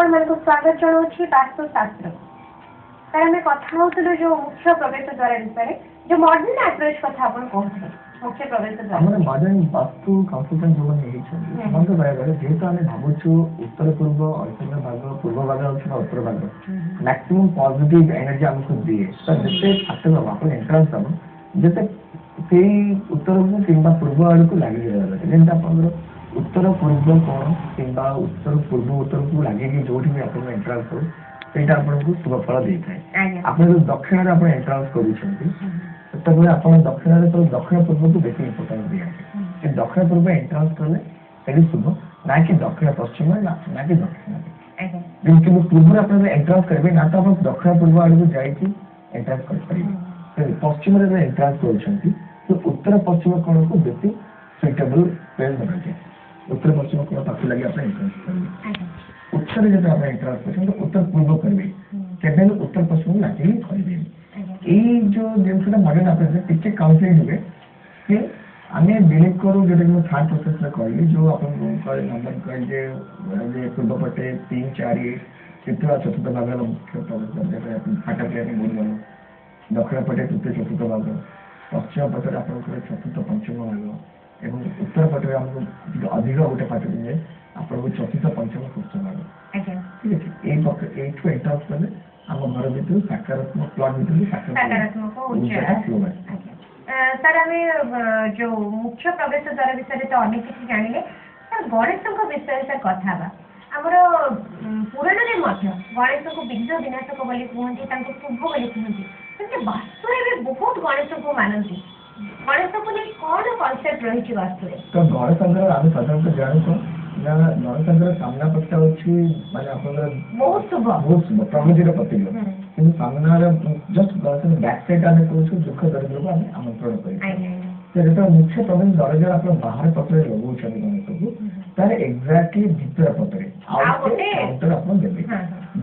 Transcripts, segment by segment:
आपण को स्वागत जनाऊँ वास्तुशास्त्र कारण आम कथा हो जो मुख्य प्रवेश द्वार विषय जो मॉडर्न अप्रोच कथा आपण कहते मुख्य प्रवेश द्वार हमर मॉडर्न वास्तु कंसल्टेंट जो नहीं है मन तो बाय बाय जेतो आमे भाबुछु उत्तर पूर्व ईशान्य भाग पूर्व भाग और उत्तर भाग मैक्सिमम पॉजिटिव एनर्जी हमको दिए तो जैसे आते अपन एंट्रेंस हम जैसे से उत्तर को किंबा पूर्व आड़ को लागी जाय जेंता अपन उत्तर पूर्व कोण किंबा उत्तर पूर्व उत्तर को लागे कि जोठी भी अपन एंट्रेंस हो सेटा अपन को शुभ फल देथाय अपन जो दक्षिण रे अपन एंट्रेंस करूछंती तबे अपन दक्षिण रे तो दक्षिण पूर्व को बेसी इंपोर्टेंस दिया कि दक्षिण पूर्व एंट्रेंस करले सेडी शुभ ना कि दक्षिण पश्चिम ना कि दक्षिण बिल्कुल पूर्व अपन एंट्रेंस करबे ना तो अपन दक्षिण पूर्व आड़ को जाई कि एंट्रेंस कर परिबे पश्चिम रे एंट्रेंस करूछंती तो उत्तर पश्चिम कोण को बेसी सुइटेबल प्लेस बना जाए उत्तर पश्चिम कोण पाखे लगे अपन एंट्रेंस करबे उत्तर जब अपन एंट्रेंस करछन तो उत्तर पूर्व करबे केबे उत्तर पश्चिम लागे करबे ए जो जिनसटा मॉडर्न अप्रोच टिके काउंसलिंग हुए कि आमे बिलीव करू जेटा कि थर्ड प्रोसेस रे कहली जो अपन को कॉल नंबर कॉल जे पूर्व पटे 3 4 तृतीय चतुर्थ भाग मुख्य प्रवेश जेटा अपन फाटा प्लेन बोल गलो दक्षिण पटे तृतीय चतुर्थ भाग पश्चिम पटे अपन को चतुर्थ पंचम भाग एवं उत्तर पटे हमको अधिक गोटे पार्ट जे अपन को चतुर्थ पंचम षष्ठ भाग ठीक है ए पक्ष ए टू एंट्रेंस करले हम घर भीतर सकारात्मक प्लॉट भीतर सकारात्मक ऊर्जा सर हमें जो मुख्य प्रवेश द्वार विषय तो अनेक किसी जानिले सर गणेश विषय से कथा बा हमर पुराण रे मध्य गणेश को विघ्न विनाशक बोली कहते तांको शुभ बोली कहते किंतु वास्तु रे भी बहुत गणेश को मानती गणेश को नहीं कौन कांसेप्ट रही वास्तु रे तो गणेश अंदर आम साधारणतः जानतो ना गणेश अंदर सामना पक्ष अछि माने आपन बहुत शुभ प्रकृतिर प्रतीक किंतु सामना रे जस्ट गणेश बैक साइड आने को दुख दरिद्र को आमे आमंत्रण करी तो मुख्य प्रवेश दरजा अपन बाहर पत्र लगो छन गणेश को तार एग्जैक्टली भीतर पत्र आउटर अपन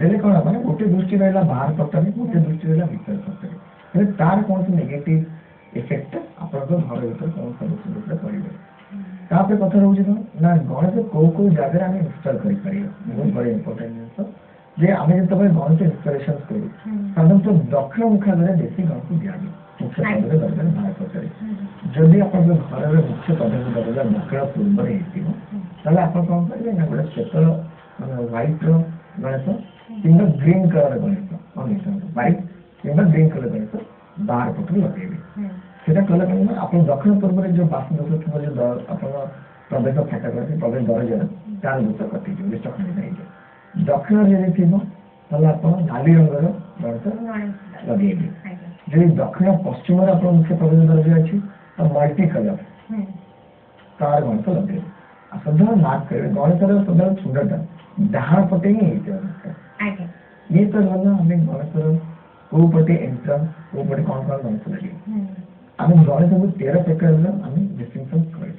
देले कोन माने गोटे दृष्टि रहला बाहर पत्र गोटे दृष्टि रहला भीतर पत्र तार कोन से नेगेटिव इफेक्ट अपन को घर भीतर कोन सब रूप पड़िबे तापर कथा रहउछि ना गणेश को जगह आमे इंस्टॉल करि परियो बहुत बड़ी इंपोर्टेंट है जे आमे जब गणेश इंस्टॉलेशन करू साधारणतः दक्षिण मुखा द्वारा बेसी गणेश दिया मुख्य पद्धति दरकार बाहर पत्र जदि अपन घर रे मुख्य पद्धति दरकार दक्षिण पूर्व रे हेतिबो ताले अपन कोन करबे ना गोटे क्षेत्र माने व्हाइट रो गणेश किंबा ग्रीन कलर गणेश माने व्हाइट किंबा ग्रीन कलर गणेश बाहर पत्र लगेबे सेटा कले कने अपन दक्षिण पूर्व रे जो वास्तु दोष थबो जो अपन प्रवेश फाटा करथि प्रवेश दरजा तार दोष कटि जो लिस्ट खनि जाय दक्षिण रे थिबो ताले अपन नाली रंगर गणेश लगेबे जे दक्षिण पश्चिम रे अपन मुख्य प्रवेश दरजा अछि तो मल्टी कलर तार गणेश लगेबे साधारण मार्क करे गणेश रे साधारण सुंदरता डाहार पटे ही आगे ये तो लगा हमें गणेश रे को पटे एंट्रेंस को पटे कौन गणेश लगे आम गणेश को 13 प्रकार आम डिस्टिंक्शन कर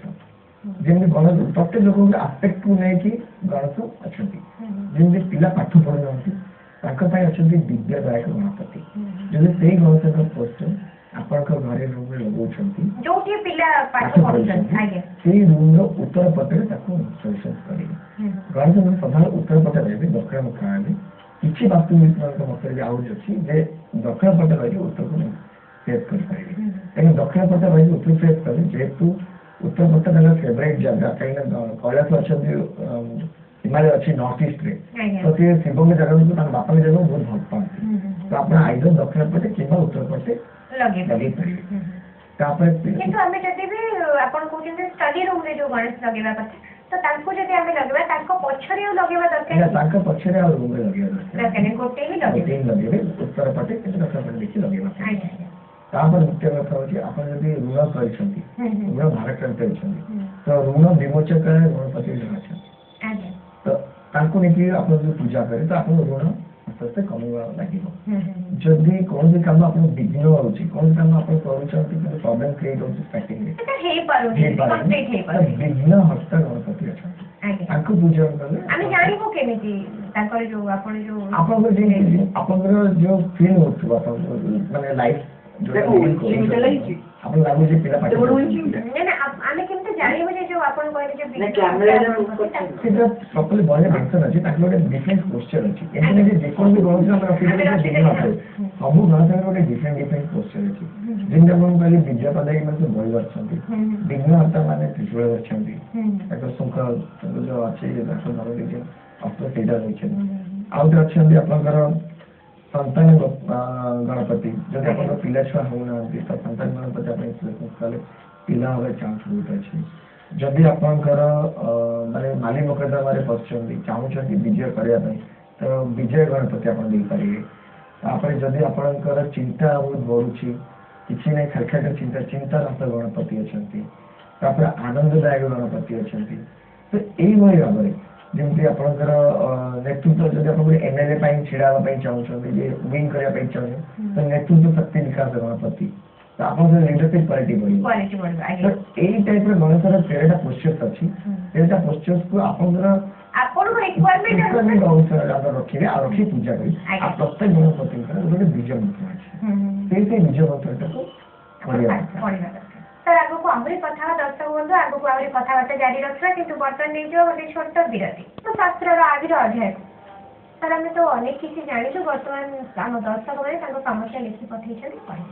जेमि गणेश प्रत्येक लोक के आस्पेक्ट को नहीं कि गणेश अच्छा जेमि पिला पाठ पढ़ जाती तांका पाई अच्छा विद्यादायक गणपति जब से गणेश का पोस्ट आपण को घरे रूम में लगौछंती जो कि पिला पाठ पढ़छन आगे से रूम रो उत्तर पटे ताको इंस्टॉलेशन करी गणेश में साधारण उत्तर पटे रे दक्षिण मुख आले किछि वास्तु मित्र का मतलब आउ अछि जे दक्षिण पटे रही उत्तर को फेस कर पाएगी लेकिन दक्षिण पटे रही उत्तर फेस करे जेतु उत्तर पटे ताका फेवरेट जगह कहीं कैलाश अछि हिमालय अछि नॉर्थ ईस्ट रे तो से शिव में जगह को बापा के जगह बहुत भल पाती तो आपण आइदर दक्षिण पटे किंबा उत्तर पटे लगे परिबे तापर किंतु हमें जति भी आपण कहते स्टडी रूम रे जो गणेश लगेबा कथा तो तांको जति हमें लगेबा तांको पछरे लगेबा दरकार ना तांको पछरे और रूम रे लगेबा दरकार गोटे ही लगेबे उत्तर पटे किंतु दक्षिण पटे देखि लगेबा तापर मुख्य कथा होची आपण जति ऋण करछंती ऋण भारत करछंती तो ऋण विमोचक गणपति जन अछि तो तांको नेकी आपण जो पूजा करे तो आपण ऋण आस्ते कमेवा लागिबो जदि कोन भी काम आपण विघ्न होउची कोन काम आपण करूछंती कि प्रॉब्लम क्रिएट होउची स्टार्टिंग रे तो हे पारुची कंप्लीट हे पारुची विघ्न हस्त गणपति अछि तांको पूजा करे आमी जानिबो केमिति तांकर जो आपण जो आपण जो फील होउछ माने लाइफ ଆପଣ ଲାଗୁଛି ପିଲା ପାଠ ଆମେ କେମିତି ଜାଣିବୁ ଯେ ଯୋଉ ଆପଣ କହିଲେ ଯେ ସେଟା ପ୍ରପରଲି ବଢିଆ ଟେନସନ ଅଛି ତାକୁ ଗୋଟେ ଡିଫରେଣ୍ଟ ପୋସ୍ଚର ଅଛି ଏମିତି ଯେ ଯେକୌଣସି ଗଣେଶ ଆମେ ରଖିଦେଲେ ବିଘ୍ନ ନଥାଏ ସବୁ ଗଣେଶଙ୍କର ଗୋଟେ ଡିଫରେଣ୍ଟ ପୋସ୍ଚର ଅଛି ଯେମିତି ଆପଣ କହିଲେ ବିଜୟ ପଦାକି ମାନେ ବହି ଅଛନ୍ତି ବିଘ୍ନ ହର୍ତ୍ତା ମାନେ ତ୍ରିଶୂଳ ଅଛନ୍ତି ତାଙ୍କର ଶଙ୍ଖ ଯୋଉ ଅଛି ତାଙ୍କ ଧର ଦେଇଛନ୍ତି ଅସ୍ତ୍ର ସେଇଟା ରହିଛନ୍ତି ଆଉ ଗୋଟେ ଅଛନ୍ତି ଆପଣଙ୍କର ସନ୍ତାନ ଗଣପତି ଯଦି ଆପଣଙ୍କର ପିଲା ଛୁଆ ହଉନାହାନ୍ତି ତ ସନ୍ତାନ ଗଣପତି ଆପଣ କଲେ ପିଲା ହେବାର ଚାନ୍ସ ବହୁତ ଅଛି ଯଦି ଆପଣଙ୍କର ମାନେ ମାଲି ମକଦ୍ଦମାରେ ପଶୁଛନ୍ତି ଚାହୁଁଛନ୍ତି ବିଜୟ କରିବା ପାଇଁ ତ ବିଜୟ ଗଣପତି ଆପଣ ଦେଇପାରିବେ ତାପରେ ଯଦି ଆପଣଙ୍କର ଚିନ୍ତା ବହୁତ ବଢୁଛି କିଛି ନାହିଁ ଖାଲି ଚିନ୍ତାରତ ଗଣପତି ଅଛନ୍ତି ତାପରେ ଆନନ୍ଦଦାୟକ ଗଣପତି ଅଛନ୍ତି ତ ଏଇଭଳି ଭାବରେ ଯେମିତି ଆପଣଙ୍କର ନେତୃତ୍ୱ ଯଦି ଆପଣ MLA ପାଇଁ ଛିଡ଼ା ହେବା ପାଇଁ ଚାହୁଁଛନ୍ତି ଯେ ୱିନ୍ କରିବା ପାଇଁ ଚାହୁଁଛନ୍ତି ତ ନେତୃତ୍ୱ ଶକ୍ତି ବିକାଶ ଗଣପତି ତ ଆପଣଙ୍କର ଲିଡରସିପ୍ କ୍ୱାଲିଟି ବଢିବ ତ ଏଇ ଟାଇପ୍ର ଗଣେଶର 13ଟା ପୋସ୍ଚର୍ସ ଅଛି 13ଟା ପୋସ୍ଚର୍ସକୁ ଆପଣଙ୍କର ରିକ୍ୱାରମେଣ୍ଟ ଅନୁସାରେ ଆପଣ ରଖିବେ ଆଉ ରଖି ପୂଜା କରିବେ ଆଉ ପ୍ରତ୍ୟେକ ଗଣପତିଙ୍କର ଗୋଟେ ବୀଜ ମନ୍ତ୍ର ଅଛି ସେଇ ବୀଜ ମନ୍ତ୍ରଟାକୁ ପଢ଼ିବା ସାର୍ ଆଗକୁ ଆହୁରି କଥା ଦର୍ଶକ ବନ୍ଧୁ ଆଗକୁ ଆହୁରି କଥାବାର୍ତ୍ତା ଜାରି ରଖିବା କିନ୍ତୁ ବର୍ତ୍ତମାନ ନେଇଯିବ ଗୋଟେ ଛୋଟ ବିରତି ଶାସ୍ତ୍ରର ଆଜିର ଅଧ୍ୟାୟକୁ ସାର୍ ଆମେ ତ ଅନେକ କିଛି ଜାଣିଛୁ ବର୍ତ୍ତମାନ ଆମ ଦର୍ଶକମାନେ ତାଙ୍କ ସମସ୍ୟା ଲେଖି ପଠେଇଛନ୍ତି କହିବେ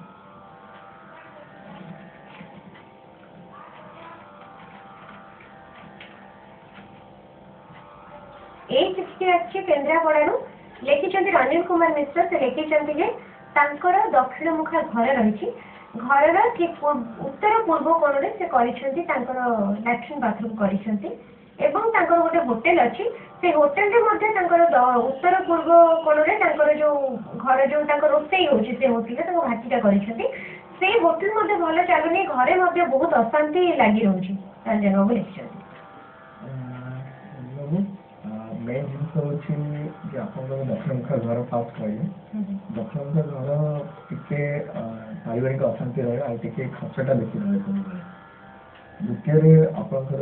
ଏଇ ଚିଠି ଆସିଛି କେନ୍ଦ୍ରାପଡ଼ାରୁ ଲେଖିଛନ୍ତି ରଣୀଲ କୁମାର ମିଶ୍ର ସେ ଲେଖିଛନ୍ତି ଯେ ତାଙ୍କର ଦକ୍ଷିଣ ମୁଖା ଘର ରହିଛି ଘରର ଠିକ ଉତ୍ତର ପୂର୍ବ କୋଣରେ ସେ କରିଛନ୍ତି ତାଙ୍କର ଲାଟ୍ରିନ୍ ବାଥରୁମ୍ କରିଛନ୍ତି ଏବଂ ତାଙ୍କର ଗୋଟେ ହୋଟେଲ ଅଛି ସେ ହୋଟେଲରେ ମଧ୍ୟ ତାଙ୍କର ଉତ୍ତର ପୂର୍ବ କୋଣରେ ତାଙ୍କର ଯୋଉ ଘର ଯୋଉ ତାଙ୍କ ରୋଷେଇ ହେଉଛି ସେ ହୋଟେଲରେ ତାଙ୍କ ଭାଟିଟା କରିଛନ୍ତି ସେଇ ହୋଟେଲ ମଧ୍ୟ ଭଲ ଚାଲୁନି ଘରେ ମଧ୍ୟ ବହୁତ ଅଶାନ୍ତି ଲାଗି ରହୁଛି ରଞ୍ଜନ ବାବୁ ଲେଖିଛନ୍ତି मेन जिनस होची जे आपनकर दक्षिण मुखा घर फास्ट कहले दक्षिण मुखा घर टिके पारिवारिक अशांति रहे आ टिके खर्चटा बेसी रहे द्वितीय आपनकर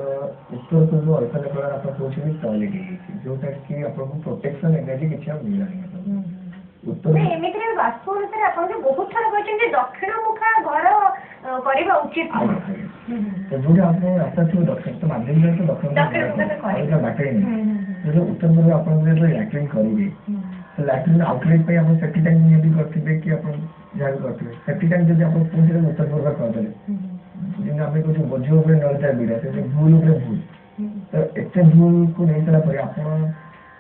उत्तर पूर्व अर्थन कला आपन कोची टॉयलेट जोटा कि आपन प्रोटेक्शन एनर्जी किछ मिला नहीं उत्तर एमिति वास्तु अनुसार आपन बहुत थर कहछन जे दक्षिण मुखा घर करिबा उचित तो जोटा आपन आशा थियो दक्षिण तो माध्यम तो दक्षिण मुखा बाटे नहीं जो उत्तर पूर्व आप लैट्रिन करेंगे तो लैट्रिन आउटलेट पे आप सेफ्टी टैंक नियंत्रित करते कि आप जहाँ भी करते सेफ्टी टैंक जब आप पुणी उत्तर पूर्व करदे जिन आम कौन बोझ उपर नलता बिड़ा से भूल भूल तो एत भूल को नहीं सारापर आप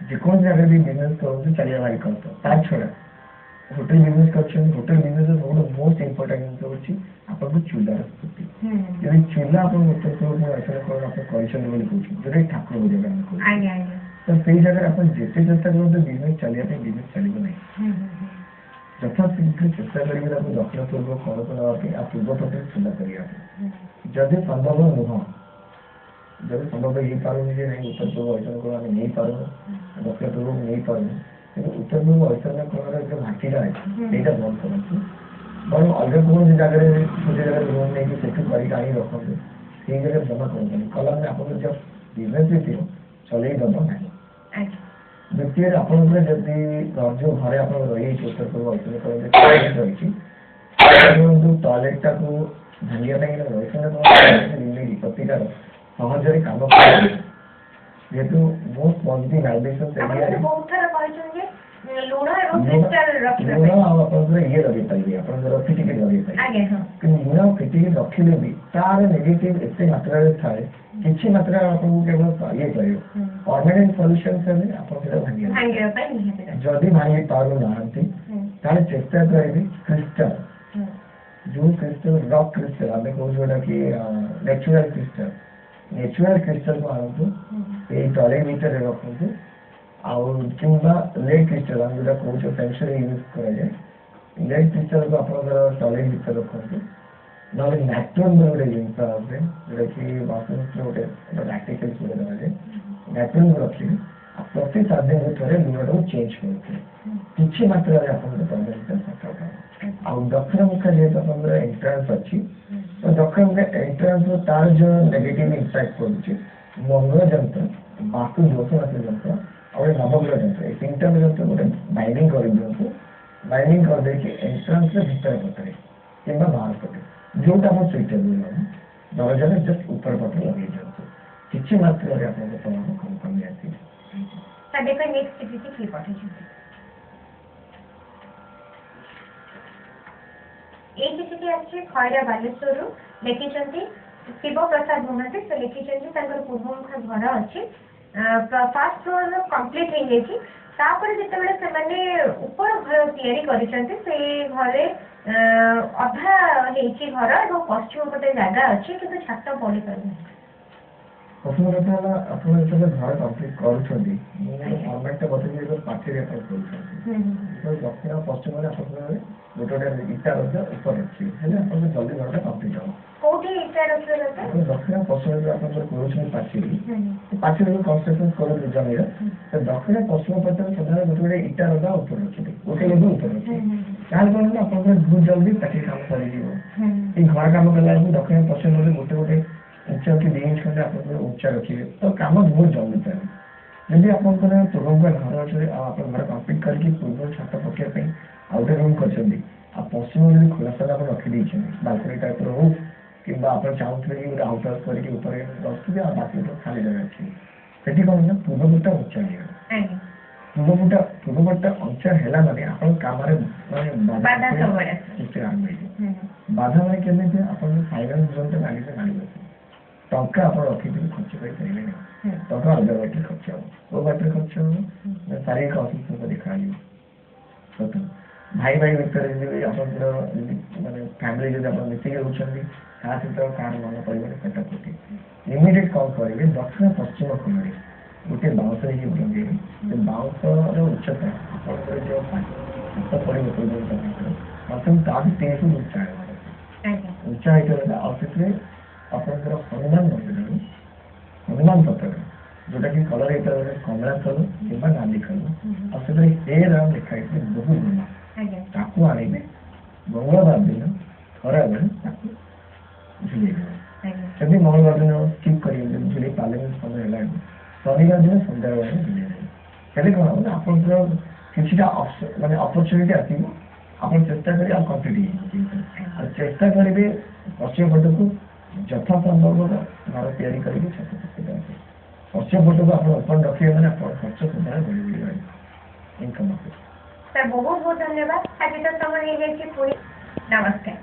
जेको जगह भी बिजनेस करूँ चलिए भारी कष्ट ता छड़ा होटेल बिजनेस कर होटेल बिजनेस सब मोस्ट इंपोर्टेंट जिन हूँ आपको चूल्हार स्थिति जब चूल्हा आप उत्तर पूर्व रचना कर कहते ठाकुर पूजा तो से जगह आप जिते चेष्टा करते बिजनेस चलिए बिजनेस चलो ना यथा शीघ्र चेष्टा करेंगे दक्षिण पूर्व कोणक नापी आ पूर्व पटे चूल्हा करने जदि संभव नुह जब संभव हो पारे नहीं उत्तर पूर्व ऐसा कोण आम नहीं पार दक्षिण पूर्व नहीं पार उत्तर पूर्व ऐसा कोण जो घाटीटा है यहाँ बंद करते बरं अलग कौन जगह छोटे जगह लोन नहीं से आनी रखते से जगह जमा करते कला आप जब बिजनेस भी थी चल दबा ना द्वितीय आप जो घरे आप रही उत्तर पूर्व ऐसा रही टॉयलेटा को भांगा प्रतिकार सहजरे कम जेहेतु मोस्ट पॉजिटिव वाइब्रेशन लुण ये लगे पारे आप फिटिकेट लगे पारे लुण फिटिकेट रखिले भी तार नेगेटिव एत मात्रा थाए किसी मात्रा आपको केवल ये कर परमानेंट सॉल्यूशन से आप जदि भांगी पारु ना चेष्टा करेंगे क्रिस्टल जो क्रिस्टल रॉक क्रिस्टल आम कौन जोटा कि नेचुरल क्रिस्टल को आनतु टॉयलेट भीतर रखु आउा लेड क्रिस्टल आम जो कौन पेंशन यूज कराए लेड क्रिस्टल को आप टॉयलेट भीतर रखु ना नाट्रन गोटे जिनस आसे जोटा कि वास्तुशास्त्र गोटे प्रैक्टिकल जाए नाट्रन को रखिए प्रति 7 दिन थे लुण को चेंज करते किसी मात्रा आ दक्षिण मुखा जेहतु आप एंट्रांस अच्छी तो दक्षिण मुखा एंट्रांस तार जो नेगेटिव इम्पैक्ट पड़ुच्छे मंगल जंत्र वास्तु दोषनाश जंत्र और नवग्रह जंत्र ये 3टा जंत्र गोटे बाइंडिंग कर दिखाँ बाइंडिंग कर एंट्रांस भीतर पकड़े किंबा बाहर पटे जोटा आप सुइटेबल हो दरजा जस्ट ऊपर पटे लगे जाते किसी मात्रा आपको प्रभाव कम कमी आती है देखो नेक्स्ट चिठी की पठे এই চিঠিটি আসছে খয়রা বালেশ্বরରୁ লেখিଛନ୍ତି ଶିବ ପ୍ରସାଦ ମହାନ୍ତି ସେ ଲେଖିଛନ୍ତି ତାଙ୍କର ପୂର୍ବମୁଖ ଘର ଅଛି ଫାର୍ଷ୍ଟ ଫ୍ଲୋର କମ୍ପ୍ଲିଟ୍ ହେଇଯାଇଛି ତାପରେ ଯେତେବେଳେ ସେମାନେ ଉପର ଘର ତିଆରି କରିଛନ୍ତି ସେଇ ଘରେ ଅଧା ହେଇଛି ଘର ଏବଂ ପଶ୍ଚିମ ପଟେ ଜାଗା ଅଛି କିନ୍ତୁ ଛାତ ପଡ଼ିପାରୁନି प्रथम कथा है अपन जब घर कंप्लीट करूछंदी फॉर्मेट बतैले पार्टी रे अपन करूछंदी तो दक्षिण पश्चिम रे अपन गोटे इटा रखा ऊपर अछि हेले अपन जल्दी घरटा कंप्लीट हो कोठी इटा रखले रहता दक्षिण पश्चिम रे अपन करूछन पार्टी रे कंस्ट्रक्शन करू जमीन तो दक्षिण पश्चिम पटे सदा गोटे इटा रखा ऊपर अछि गोटे लेवल ऊपर अछि काल कोन अपन बहुत जल्दी पार्टी काम करि दियो ई घर काम करला दक्षिण पश्चिम रे गोटे ऊंचा की 2 इंच खंडे आप ऊंचा रखिए तो काम बहुत जल्दी चले यदि आप पूर्व का घर अच्छे आप घर कंप्लीट करके पूर्व छात पकड़ आउटे रूम कर पश्चिम जब खोला सारा आप रखी बालकनी टाइप रो कि आप चाहते कि आउट हाउस करके ऊपर रखिए बाकी तो खाली जगह अच्छी कौन ना पूर्वपटा उच्चा नहीं पूर्वपटा उच्चा है माने आप काम बाधा मैंने केमी आप फाइनान्स जोन तो मांगे मांगे टंका आप रखी खर्च करें टंका अलग बाटे खर्च हम वो बाटे खर्च हम शारीरिक असुस्थ देखा भाई भाई भितर माने फैमिली जब आप मिसिक रोचंदी ता सहित कार मन परिवार कटा कटी इमिडिएट कौन करेंगे दक्षिण पश्चिम कोण गोटे बाउंस बंधे बाउंस उच्चता आप जो छात पड़े प्रथम ता भी 300 उच्चा है उच्चा है आपंकर हनुमान मंदिर हनुमान पताका जोटा कि कलर ये कमला कलर कि नाली कलर और ए राम लिखाई बहुत गुण ताकू आने मंगलवार दिन खरा बेले झुले जब मंगलवार दिन स्किप कर झुले पाले समय है शनिवार दिन सन्ध्या बेले झुले कौन आपंकर किसी माने अपरचुनिटी आसो आप चेष्टा करें कंप्लीट चेष्टा करेंगे पश्चिम पट को यथा संभव घर तैयारी करके छत पकड़ पश्चिम पट को आप ओपन रखिए मैंने खर्च सुधार बढ़ी इनकम सर बहुत बहुत धन्यवाद आज तो समय नमस्कार।